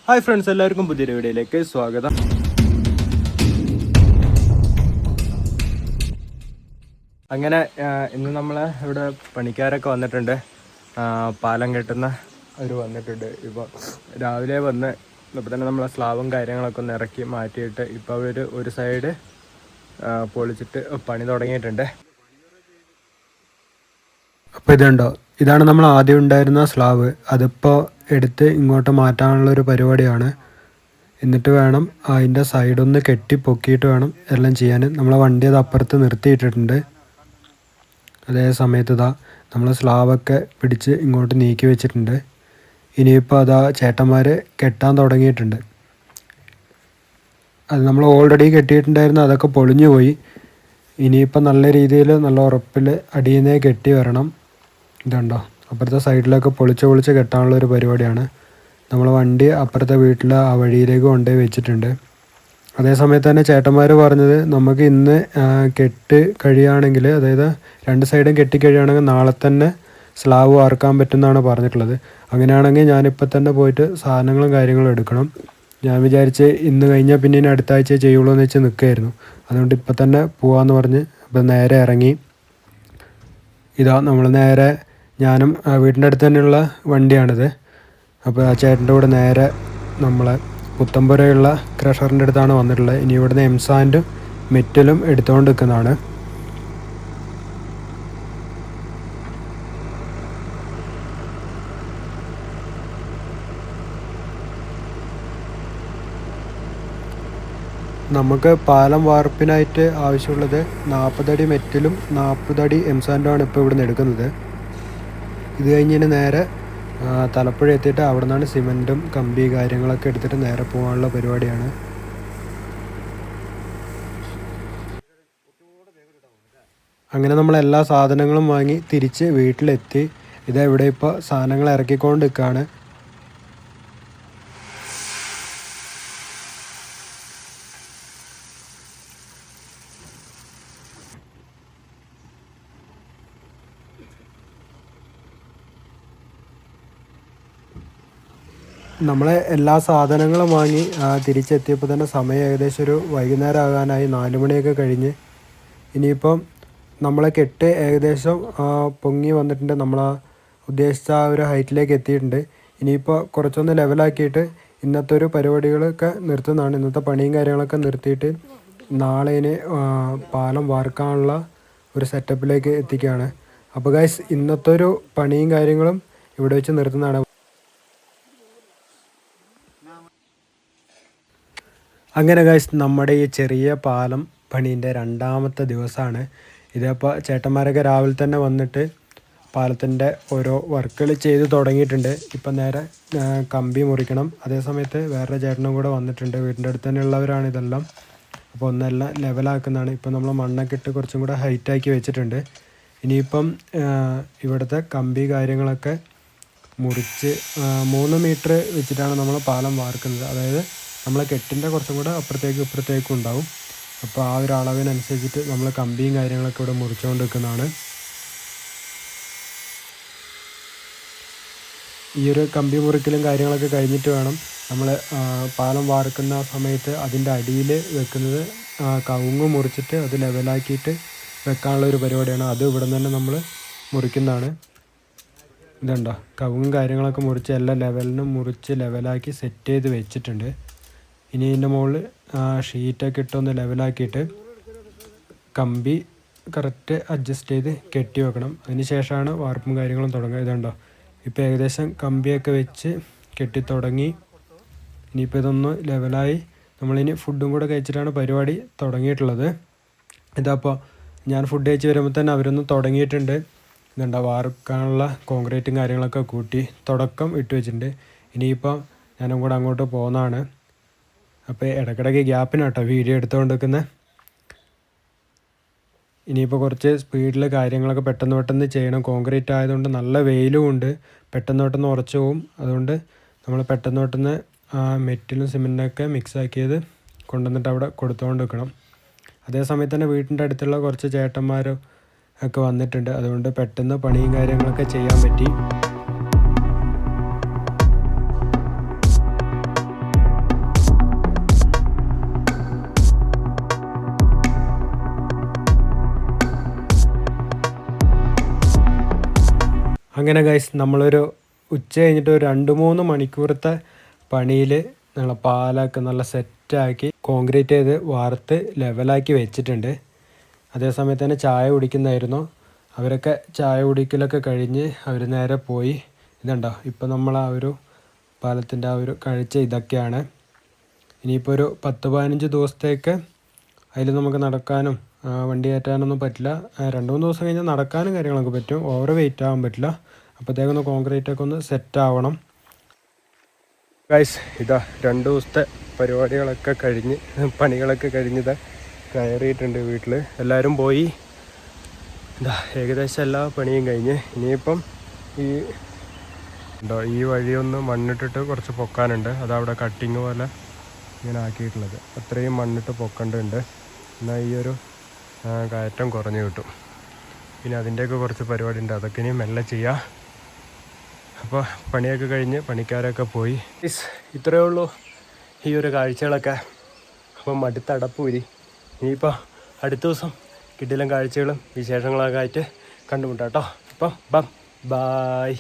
Hi friends, എല്ലാവർക്കും പുതിയൊരു വീഡിയോയിലേക്ക് സ്വാഗതം. അങ്ങനെ ഇന്ന് നമ്മളെ ഇവിടെ പണിക്കാരൊക്കെ വന്നിട്ടുണ്ട്. പാലം കെട്ടുന്ന അവർ വന്നിട്ടുണ്ട്. ഇപ്പോൾ രാവിലെ വന്ന് ഇപ്പോൾ തന്നെ നമ്മളെ സ്ലാബും കാര്യങ്ങളൊക്കെ ഒന്ന് ഇറക്കി മാറ്റിയിട്ട് ഇപ്പോൾ അവർ ഒരു സൈഡ് പൊളിച്ചിട്ട് പണി തുടങ്ങിയിട്ടുണ്ട്. അപ്പോൾ ഇതുണ്ടോ, ഇതാണ് നമ്മൾ ആദ്യം ഉണ്ടായിരുന്ന സ്ലാബ്. അതിപ്പോൾ എടുത്ത് ഇങ്ങോട്ട് മാറ്റാനുള്ളൊരു പരിപാടിയാണ്. എന്നിട്ട് വേണം അതിൻ്റെ സൈഡൊന്ന് കെട്ടി പൊക്കിയിട്ട് വേണം എല്ലാം ചെയ്യാൻ. നമ്മളെ വണ്ടി അത് അപ്പുറത്ത് നിർത്തിയിട്ടിട്ടുണ്ട്. അതേ സമയത്ത് ഇതാ നമ്മൾ സ്ലാബൊക്കെ പിടിച്ച് ഇങ്ങോട്ട് നീക്കി വെച്ചിട്ടുണ്ട്. ഇനിയിപ്പോൾ അതാ ചേട്ടന്മാർ കെട്ടാൻ തുടങ്ങിയിട്ടുണ്ട്. അത് നമ്മൾ ഓൾറെഡി കെട്ടിയിട്ടുണ്ടായിരുന്നു, അതൊക്കെ പൊളിഞ്ഞു പോയി. ഇനിയിപ്പോൾ നല്ല രീതിയിൽ നല്ല ഉറപ്പിൽ അടിയിൽ നിന്നേ കെട്ടി വരണം. ഇതുണ്ടോ, അപ്പുറത്തെ സൈഡിലൊക്കെ പൊളിച്ച് കെട്ടാനുള്ളൊരു പരിപാടിയാണ്. നമ്മൾ വണ്ടി അപ്പുറത്തെ വീട്ടിൽ ആ വഴിയിലേക്ക് കൊണ്ടുപോയി വെച്ചിട്ടുണ്ട്. അതേ സമയത്ത് തന്നെ ചേട്ടന്മാർ പറഞ്ഞത് നമുക്ക് ഇന്ന് കെട്ട് കഴിയുകയാണെങ്കിൽ, അതായത് രണ്ട് സൈഡും കെട്ടിക്കഴിയുകയാണെങ്കിൽ നാളെ തന്നെ സ്ലാബ് വാർക്കാൻ പറ്റുമെന്നാണ് പറഞ്ഞിട്ടുള്ളത്. അങ്ങനെയാണെങ്കിൽ ഞാനിപ്പോൾ തന്നെ പോയിട്ട് സാധനങ്ങളും കാര്യങ്ങളും എടുക്കണം. ഞാൻ വിചാരിച്ച് ഇന്ന് കഴിഞ്ഞാൽ പിന്നെ ഇനി അടുത്ത ആഴ്ച ചെയ്യുള്ളൂ എന്ന് വെച്ച് നിൽക്കുകയായിരുന്നു. അതുകൊണ്ട് ഇപ്പം തന്നെ പോകാമെന്ന് പറഞ്ഞ് ഇപ്പം നേരെ ഇറങ്ങി. ഇതാ നമ്മൾ നേരെ, ഞാനും വീടിൻ്റെ അടുത്ത് തന്നെയുള്ള വണ്ടിയാണിത്. അപ്പോൾ ആ ചേട്ടൻ്റെ കൂടെ നേരെ നമ്മളെ പുത്തമ്പുരയുള്ള ക്രഷറിൻ്റെ അടുത്താണ് വന്നിട്ടുള്ളത്. ഇനി ഇവിടുന്ന് എംസാൻഡും മെറ്റലും എടുത്തുകൊണ്ട് നിൽക്കുന്നതാണ്. നമുക്ക് പാലം വാർപ്പിനായിട്ട് ആവശ്യമുള്ളത് 40 അടി മെറ്റലും 40 അടി എംസാൻഡുമാണ് ഇപ്പോൾ ഇവിടുന്ന് എടുക്കുന്നത്. ഇത് കഴിഞ്ഞിട്ട് നേരെ തലപ്പുഴ എത്തിയിട്ട് അവിടെ നിന്നാണ് സിമൻറ്റും കമ്പി കാര്യങ്ങളൊക്കെ എടുത്തിട്ട് നേരെ പോകാനുള്ള പരിപാടിയാണ്. അങ്ങനെ നമ്മൾ എല്ലാ സാധനങ്ങളും വാങ്ങി തിരിച്ച് വീട്ടിലെത്തി. ഇതെവിടെ ഇപ്പോൾ സാധനങ്ങൾ ഇറക്കിക്കൊണ്ട് നിൽക്കുകയാണ്. നമ്മളെ എല്ലാ സാധനങ്ങളും വാങ്ങി തിരിച്ചെത്തിയപ്പോൾ തന്നെ സമയം ഏകദേശം ഒരു വൈകുന്നേരം ആകാനായി. 4 മണിയൊക്കെ കഴിഞ്ഞ്. ഇനിയിപ്പം നമ്മളെ കെട്ട് ഏകദേശം പൊങ്ങി വന്നിട്ടുണ്ട്. നമ്മൾ ഉദ്ദേശിച്ച ആ ഒരു ഹൈറ്റിലേക്ക് എത്തിയിട്ടുണ്ട്. ഇനിയിപ്പോൾ കുറച്ചൊന്ന് ലെവലാക്കിയിട്ട് ഇന്നത്തെ ഒരു പരിപാടികളൊക്കെ നിർത്തുന്നതാണ്. ഇന്നത്തെ പണിയും കാര്യങ്ങളൊക്കെ നിർത്തിയിട്ട് നാളെ ഇനി പാലം വാർക്കാനുള്ള ഒരു സെറ്റപ്പിലേക്ക് എത്തിക്കുകയാണ്. അപ്പോൾ ഗൈസ്, ഇന്നത്തെ ഒരു പണിയും കാര്യങ്ങളും ഇവിടെ വെച്ച് നിർത്തുന്നതാണ്. അങ്ങനെ ഗൈസ്, നമ്മുടെ ഈ ചെറിയ പാലം പണീൻ്റെ 2ാമത്തെ ദിവസമാണ്. ഇതപ്പോൾ ചേട്ടന്മാരൊക്കെ രാവിലെ തന്നെ വന്നിട്ട് പാലത്തിൻ്റെ ഓരോ വർക്കുകൾ ചെയ്ത് തുടങ്ങിയിട്ടുണ്ട്. ഇപ്പം നേരെ കമ്പി മുറിക്കണം. അതേ സമയത്ത് വേറൊരു ചേട്ടനും കൂടെ വന്നിട്ടുണ്ട്. വീടിൻ്റെ അടുത്ത് തന്നെ ഉള്ളവരാണ് ഇതെല്ലാം. അപ്പോൾ ഒന്നെല്ലാം ലെവലാക്കുന്നതാണ്. ഇപ്പം നമ്മൾ മണ്ണൊക്കെ ഇട്ട് കുറച്ചും കൂടെ ഹൈറ്റാക്കി വെച്ചിട്ടുണ്ട്. ഇനിയിപ്പം ഇവിടുത്തെ കമ്പി കാര്യങ്ങളൊക്കെ മുറിച്ച് 3 മീറ്റർ വെച്ചിട്ടാണ് നമ്മൾ പാലം വാർക്കുന്നത്. അതായത് നമ്മളെ കെട്ടിൻ്റെ കുറച്ചും കൂടെ ഇപ്പുറത്തേക്കും ഉണ്ടാവും. അപ്പോൾ ആ ഒരു അളവിനനുസരിച്ചിട്ട് നമ്മൾ കമ്പിയും കാര്യങ്ങളൊക്കെ ഇവിടെ മുറിച്ചുകൊണ്ട് നിൽക്കുന്നതാണ്. ഈ ഒരു കമ്പി മുറിക്കലും കാര്യങ്ങളൊക്കെ കഴിഞ്ഞിട്ട് വേണം നമ്മൾ പാലം വാർക്കുന്ന സമയത്ത് അതിൻ്റെ അടിയിൽ വെക്കുന്നത് കവുങ്ങ് മുറിച്ചിട്ട് അത് ലെവലാക്കിയിട്ട് വെക്കാനുള്ള ഒരു പരിപാടിയാണ്. അത് ഇവിടെ നിന്ന് തന്നെ നമ്മൾ മുറിക്കുന്നതാണ്. ഇതുണ്ടോ, കവുങ്ങും കാര്യങ്ങളൊക്കെ മുറിച്ച് എല്ലാ ലെവലിനും മുറിച്ച് ലെവലാക്കി സെറ്റ് ചെയ്ത് വെച്ചിട്ടുണ്ട്. ഇനി ഇതിൻ്റെ മുകളിൽ ഷീറ്റൊക്കെ ഇട്ടൊന്ന് ലെവലാക്കിയിട്ട് കമ്പി കറക്റ്റ് അഡ്ജസ്റ്റ് ചെയ്ത് കെട്ടി വെക്കണം. അതിന് ശേഷമാണ് വാർപ്പും കാര്യങ്ങളും തുടങ്ങുക. ഇതുണ്ടോ, ഇപ്പോൾ ഏകദേശം കമ്പിയൊക്കെ വെച്ച് കെട്ടി തുടങ്ങി. ഇനിയിപ്പോൾ ഇതൊന്ന് ലെവലായി നമ്മളിനി ഫുഡും കൂടെ കഴിച്ചിട്ടാണ് പരിപാടി തുടങ്ങിയിട്ടുള്ളത്. ഇതപ്പോൾ ഞാൻ ഫുഡ് കഴിച്ച് വരുമ്പോൾ തന്നെ അവരൊന്ന് തുടങ്ങിയിട്ടുണ്ട്. ഇതുണ്ടോ, വാർക്കാനുള്ള കോൺക്രീറ്റും കാര്യങ്ങളൊക്കെ കൂട്ടി തുടക്കം ഇട്ട് വെച്ചിട്ടുണ്ട്. ഇനിയിപ്പോൾ ഞാനും കൂടെ അങ്ങോട്ട് പോകുന്നതാണ്. അപ്പോൾ ഇടയ്ക്കിടയ്ക്ക് ഗ്യാപ്പിനാട്ടോ വീഡിയോ എടുത്തുകൊണ്ട് നിൽക്കുന്നത്. ഇനിയിപ്പോൾ കുറച്ച് സ്പീഡിൽ കാര്യങ്ങളൊക്കെ പെട്ടെന്ന് ചെയ്യണം. കോൺക്രീറ്റ് ആയതുകൊണ്ട് നല്ല വെയിലും ഉണ്ട്. പെട്ടെന്ന് ഉറച്ചു പോവും. അതുകൊണ്ട് നമ്മൾ പെട്ടെന്ന് മെറ്റിലും സിമെൻറ്റൊക്കെ മിക്സ് ആക്കിയത് കൊണ്ടുവന്നിട്ട് അവിടെ കൊടുത്തുകൊണ്ട് നിൽക്കണം. അതേ സമയത്ത് തന്നെ വീട്ടിൻ്റെ അടുത്തുള്ള കുറച്ച് ചേട്ടന്മാരും ഒക്കെ വന്നിട്ടുണ്ട്. അതുകൊണ്ട് പെട്ടെന്ന് പണിയും കാര്യങ്ങളൊക്കെ ചെയ്യാൻ പറ്റി. അങ്ങനെ ഗൈസ് നമ്മളൊരു ഉച്ച കഴിഞ്ഞിട്ട് ഒരു 2-3 മണിക്കൂറത്തെ പണിയിൽ ഞങ്ങൾ പാലൊക്കെ നല്ല സെറ്റാക്കി കോൺക്രീറ്റ് ചെയ്ത് വാർത്ത് ലെവലാക്കി വെച്ചിട്ടുണ്ട്. അതേസമയത്ത് തന്നെ ചായ കുടിക്കുന്നതായിരുന്നു. അവരൊക്കെ ചായ കുടിക്കലൊക്കെ കഴിഞ്ഞ് അവർ നേരെ പോയി. ഇതുണ്ടോ ഇപ്പം നമ്മൾ ആ ഒരു പാലത്തിൻ്റെ ആ ഒരു കാഴ്ച ഇതൊക്കെയാണ്. ഇനിയിപ്പോൾ ഒരു 10-15 ദിവസത്തേക്ക് അതിൽ നമുക്ക് നടക്കാനും വണ്ടി കയറ്റാനൊന്നും പറ്റില്ല. 2-3 ദിവസം കഴിഞ്ഞാൽ നടക്കാനും കാര്യങ്ങളൊക്കെ പറ്റും. ഓവർ വെയിറ്റ് ആകാൻ പറ്റില്ല. അപ്പോഴത്തേക്കൊന്ന് കോൺക്രീറ്റൊക്കെ ഒന്ന് സെറ്റ് ആവണം. ഗൈസ് ഇതാ 2 ദിവസത്തെ പരിപാടികളൊക്കെ കഴിഞ്ഞ് പണികളൊക്കെ കഴിഞ്ഞത് കയറിയിട്ടുണ്ട് വീട്ടിൽ. എല്ലാവരും പോയി. ഇതാ ഏകദേശം എല്ലാ പണിയും കഴിഞ്ഞ് ഇനിയിപ്പം ഈ വഴിയൊന്ന് മണ്ണിട്ടിട്ട് കുറച്ച് പൊക്കാനുണ്ട്. അതവിടെ കട്ടിങ് പോലെ ഇങ്ങനെ ആക്കിയിട്ടുള്ളത്. അത്രയും മണ്ണിട്ട് പൊക്കേണ്ടതുണ്ട്. എന്നാൽ ഈ ഒരു കയറ്റം കുറഞ്ഞു കിട്ടും. പിന്നെ അതിൻ്റെയൊക്കെ കുറച്ച് പരിപാടി ഉണ്ട്. അതൊക്കെ ഇനി മെല്ലെ ചെയ്യാം. അപ്പോൾ പണിയൊക്കെ കഴിഞ്ഞ് പണിക്കാരൊക്കെ പോയി. ഇത്രയേ ഉള്ളൂ ഈ ഒരു കാഴ്ചകളൊക്കെ. അപ്പം അടുത്ത അടപ്പൂരി. ഇനിയിപ്പോൾ അടുത്ത ദിവസം കിടിലൻ കാഴ്ചകളും വിശേഷങ്ങളൊക്കെ ആയിട്ട് കണ്ടുമുട്ടാം കേട്ടോ. അപ്പം ബായ്.